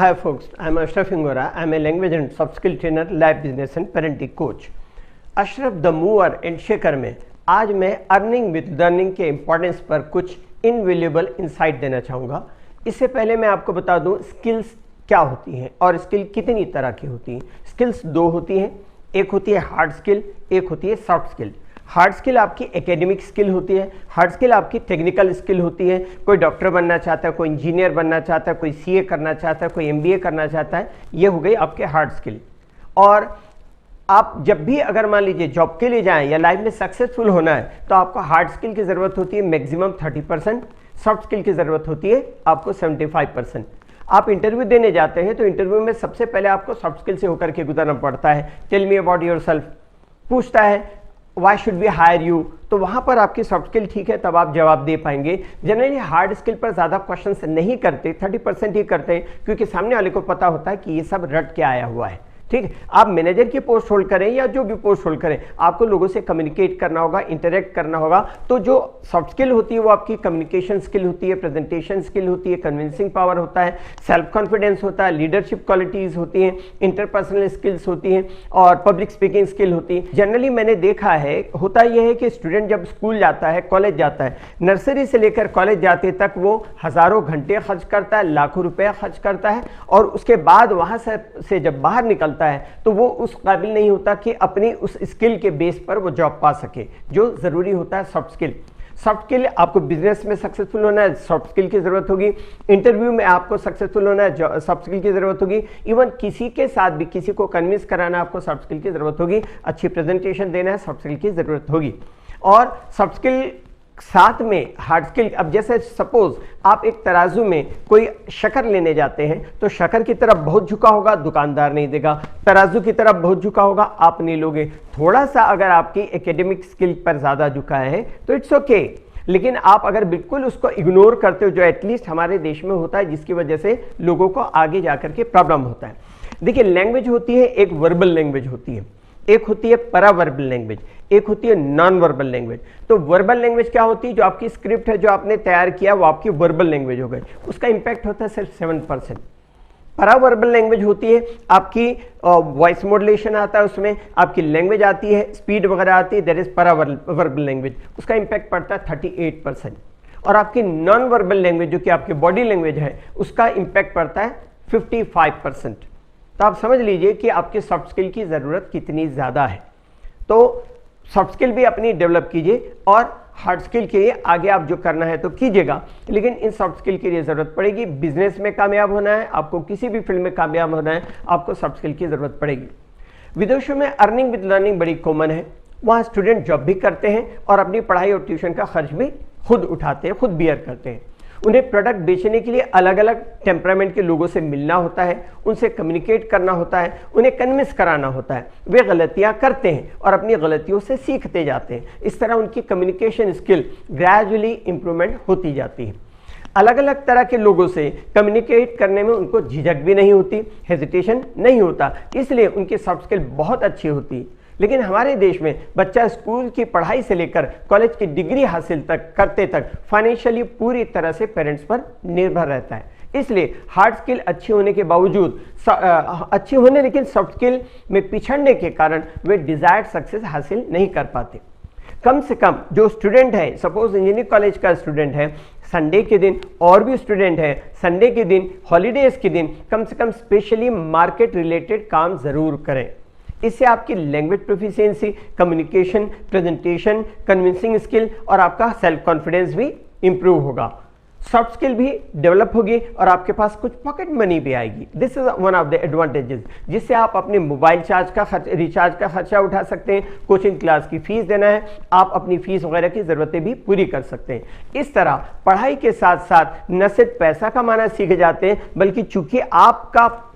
Hi folks, I am Ashraf Ingora. I am a language and soft skill trainer, life business and parenting coach. Ashraf the mover and shaker में आज मैं earning with learning के importance पर कुछ invaluable insight देना चाहूँगा। इससे पहले मैं आपको बता दूँ स्किल्स क्या होती हैं और स्किल कितनी तरह की होती हैं। स्किल्स दो होती हैं, एक होती है हार्ड स्किल, एक होती है सॉफ्ट स्किल। हार्ड स्किल आपकी एकेडमिक स्किल होती है, हार्ड स्किल आपकी टेक्निकल स्किल होती है। कोई डॉक्टर बनना चाहता है, कोई इंजीनियर बनना चाहता है, कोई सीए करना चाहता है, कोई एमबीए करना चाहता है, ये हो गई आपके हार्ड स्किल। और आप जब भी अगर मान लीजिए जॉब के लिए जाएं या लाइफ में सक्सेसफुल होना है तो आपको हार्ड स्किल की ज़रूरत होती है मैक्सिमम 30%, सॉफ्ट स्किल की ज़रूरत होती है आपको 75%। आप इंटरव्यू देने जाते हैं तो इंटरव्यू में सबसे पहले आपको सॉफ्ट स्किल से होकर के गुजरना पड़ता है। टेल मी अबाउट योरसेल्फ पूछता है, why should we hire you, तो वहाँ पर आपकी सॉफ्ट स्किल ठीक है तब आप जवाब दे पाएंगे। जनरली हार्ड स्किल पर ज़्यादा क्वेश्चंस नहीं करते, 30% ही करते हैं, क्योंकि सामने वाले को पता होता है कि ये सब रट के आया हुआ है। ठीक है, आप मैनेजर की पोस्ट होल्ड करें या जो भी पोस्ट होल्ड करें, आपको लोगों से कम्युनिकेट करना होगा, इंटरेक्ट करना होगा। तो जो सॉफ्ट स्किल होती है वो आपकी कम्युनिकेशन स्किल होती है, प्रेजेंटेशन स्किल होती है, कन्विंसिंग पावर होता है, सेल्फ कॉन्फिडेंस होता है, लीडरशिप क्वालिटीज़ होती हैं, इंटरपर्सनल स्किल्स होती हैं और पब्लिक स्पीकिंग स्किल होती है। जनरली मैंने देखा है होता यह है कि स्टूडेंट जब स्कूल जाता है, कॉलेज जाता है, नर्सरी से लेकर कॉलेज जाते तक वो हज़ारों घंटे खर्च करता है, लाखों रुपये खर्च करता है और उसके बाद वहाँ से जब बाहर निकलता है तो वो उस काबिल नहीं होता कि अपनी उस स्किल के बेस पर वो जॉब पा सके। जो ज़रूरी होता है सॉफ्ट स्किल। सॉफ्ट स्किल आपको बिजनेस में सक्सेसफुल होना है, सॉफ्ट स्किल की ज़रूरत होगी। इंटरव्यू में आपको सक्सेसफुल होना है, सॉफ्ट स्किल की ज़रूरत होगी। इवन किसी के साथ भी किसी को कन्विंस कराना, आपको सॉफ्ट स्किल की ज़रूरत होगी। अच्छी प्रेजेंटेशन देना है, सॉफ्ट स्किल की ज़रूरत होगी। और सॉफ्ट स्किल साथ में हार्ड स्किल, अब जैसे सपोज आप एक तराजू में कोई शक्कर लेने जाते हैं तो शक्कर की तरफ बहुत झुका होगा, दुकानदार नहीं देगा। तराजू की तरफ बहुत झुका होगा, आप नहीं लोगे। थोड़ा सा अगर आपकी एकेडमिक स्किल पर ज़्यादा झुका है तो इट्स ओके, लेकिन आप अगर बिल्कुल उसको इग्नोर करते हो, जो एटलीस्ट हमारे देश में होता है, जिसकी वजह से लोगों को आगे जाकर के प्रॉब्लम होता है। देखिए, लैंग्वेज होती है, एक वर्बल लैंग्वेज होती है, एक होती है पैरावर्बल लैंग्वेज, एक होती है नॉन वर्बल लैंग्वेज। तो वर्बल लैंग्वेज क्या होती है? जो आपकी स्क्रिप्ट है, जो आपने तैयार किया, वो आपकी वर्बल लैंग्वेज हो गई, उसका इंपैक्ट होता है सिर्फ 7%। पैरावर्बल लैंग्वेज होती है आपकी वॉइस मॉड्यूलेशन आता है, उसमें आपकी लैंग्वेज आती है, स्पीड वगैरह आती है, दैट इज पैरावर्बल लैंग्वेज, उसका इंपैक्ट पड़ता है 38%। और आपकी नॉन वर्बल लैंग्वेज जो कि आपकी बॉडी लैंग्वेज है, उसका इंपैक्ट पड़ता है 55%। तो आप समझ लीजिए कि आपके सॉफ्ट स्किल की ज़रूरत कितनी ज़्यादा है। तो सॉफ्ट स्किल भी अपनी डेवलप कीजिए और हार्ड स्किल के लिए आगे आप जो करना है तो कीजिएगा, लेकिन इन सॉफ्ट स्किल के लिए ज़रूरत पड़ेगी। बिजनेस में कामयाब होना है, आपको किसी भी फील्ड में कामयाब होना है, आपको सॉफ्ट स्किल की ज़रूरत पड़ेगी। विदेशों में अर्निंग विद लर्निंग बड़ी कॉमन है। वहाँ स्टूडेंट जॉब भी करते हैं और अपनी पढ़ाई और ट्यूशन का खर्च भी खुद उठाते हैं, खुद बियर करते हैं। उन्हें प्रोडक्ट बेचने के लिए अलग अलग टेम्परामेंट के लोगों से मिलना होता है, उनसे कम्युनिकेट करना होता है, उन्हें कन्विंस कराना होता है। वे गलतियां करते हैं और अपनी गलतियों से सीखते जाते हैं। इस तरह उनकी कम्युनिकेशन स्किल ग्रेजुअली इंप्रूवमेंट होती जाती है। अलग अलग तरह के लोगों से कम्युनिकेट करने में उनको झिझक भी नहीं होती, हेजिटेशन नहीं होता, इसलिए उनकी सॉफ्ट स्किल बहुत अच्छी होती है। लेकिन हमारे देश में बच्चा स्कूल की पढ़ाई से लेकर कॉलेज की डिग्री हासिल करते तक फाइनेंशियली पूरी तरह से पेरेंट्स पर निर्भर रहता है। इसलिए हार्ड स्किल अच्छी होने के बावजूद अच्छी होने लेकिन सॉफ्ट स्किल में पिछड़ने के कारण वे डिजायर्ड सक्सेस हासिल नहीं कर पाते। कम से कम जो स्टूडेंट है, सपोज इंजीनियरिंग कॉलेज का स्टूडेंट है, संडे के दिन, और भी स्टूडेंट है संडे के दिन, हॉलीडेज के दिन कम से कम स्पेशली मार्केट रिलेटेड काम ज़रूर करें। इससे आपकी language proficiency, communication, presentation, convincing skill और आपका सेल्फ कॉन्फिडेंस भी इंप्रूव होगा। सॉफ्ट स्किल भी डेवलप होगी और आपके पास कुछ पॉकेट मनी भी आएगी। This is one of the advantages, जिससे आप अपने मोबाइल रिचार्ज का खर्चा उठा सकते हैं, कोचिंग क्लास की फीस देना है, आप अपनी फीस वगैरह की ज़रूरतें भी पूरी कर सकते हैं। इस तरह पढ़ाई के साथ साथ न सिर्फ पैसा कमाना सीख जाते हैं, बल्कि चूंकि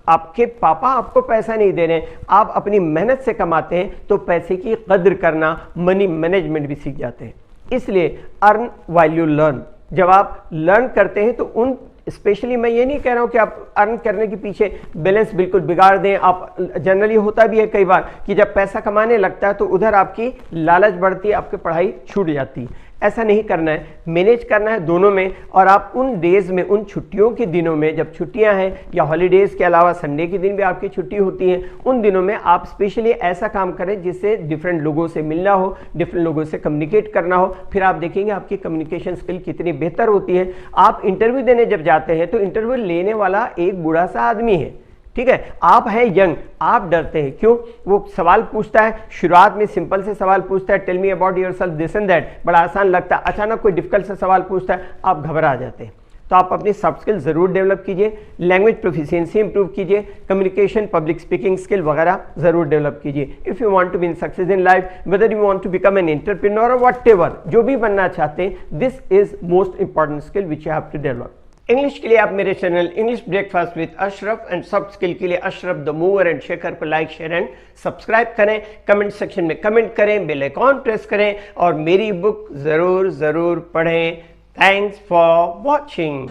आपके पापा आपको पैसा नहीं दे रहे, आप अपनी मेहनत से कमाते हैं, तो पैसे की कद्र करना, मनी मैनेजमेंट भी सीख जाते हैं। इसलिए अर्न व्हाइल यू लर्न, जब आप लर्न करते हैं तो उन स्पेशली मैं ये नहीं कह रहा हूँ कि आप अर्न करने के पीछे बैलेंस बिल्कुल बिगाड़ दें। आप जनरली होता भी है कई बार कि जब पैसा कमाने लगता है तो उधर आपकी लालच बढ़ती है, आपकी पढ़ाई छूट जाती है। ऐसा नहीं करना है, मैनेज करना है दोनों में। और आप उन डेज में, उन छुट्टियों के दिनों में जब छुट्टियां हैं या हॉलीडेज के अलावा संडे के दिन भी आपकी छुट्टी होती है, उन दिनों में आप स्पेशली ऐसा काम करें जिससे डिफरेंट लोगों से मिलना हो, डिफरेंट लोगों से कम्युनिकेट करना हो। फिर आप देखेंगे आपकी कम्युनिकेशन स्किल कितनी बेहतर होती है। आप इंटरव्यू देने जब जाते हैं तो इंटरव्यू लेने वाला एक बूढ़ा सा आदमी है, ठीक है, आप हैं यंग, आप डरते हैं क्यों? वो सवाल पूछता है, शुरुआत में सिंपल से सवाल पूछता है, tell me about yourself this and that, बड़ा आसान लगता है। अचानक कोई डिफिकल्ट सा सवाल पूछता है, आप घबरा जाते हैं। तो आप अपनी सॉफ्ट स्किल जरूर डेवलप कीजिए, लैंग्वेज प्रोफिशिएंसी इंप्रूव कीजिए, कम्युनिकेशन, पब्लिक स्पीकिंग स्किल वगैरह जरूर डेवलप कीजिए। If you want to be in success in life, whether you want to become an entrepreneur और व्हाटएवर, जो भी बनना चाहते हैं, this is most important skill which you have to develop. English के लिए आप मेरे channel English breakfast with Ashraf and soft skill के लिए Ashraf the mover and shaker को लाइक, शेयर एंड सब्सक्राइब करें। कमेंट सेक्शन में कमेंट करें, बेल आइकॉन प्रेस करें और मेरी बुक जरूर पढ़ें। Thanks for watching.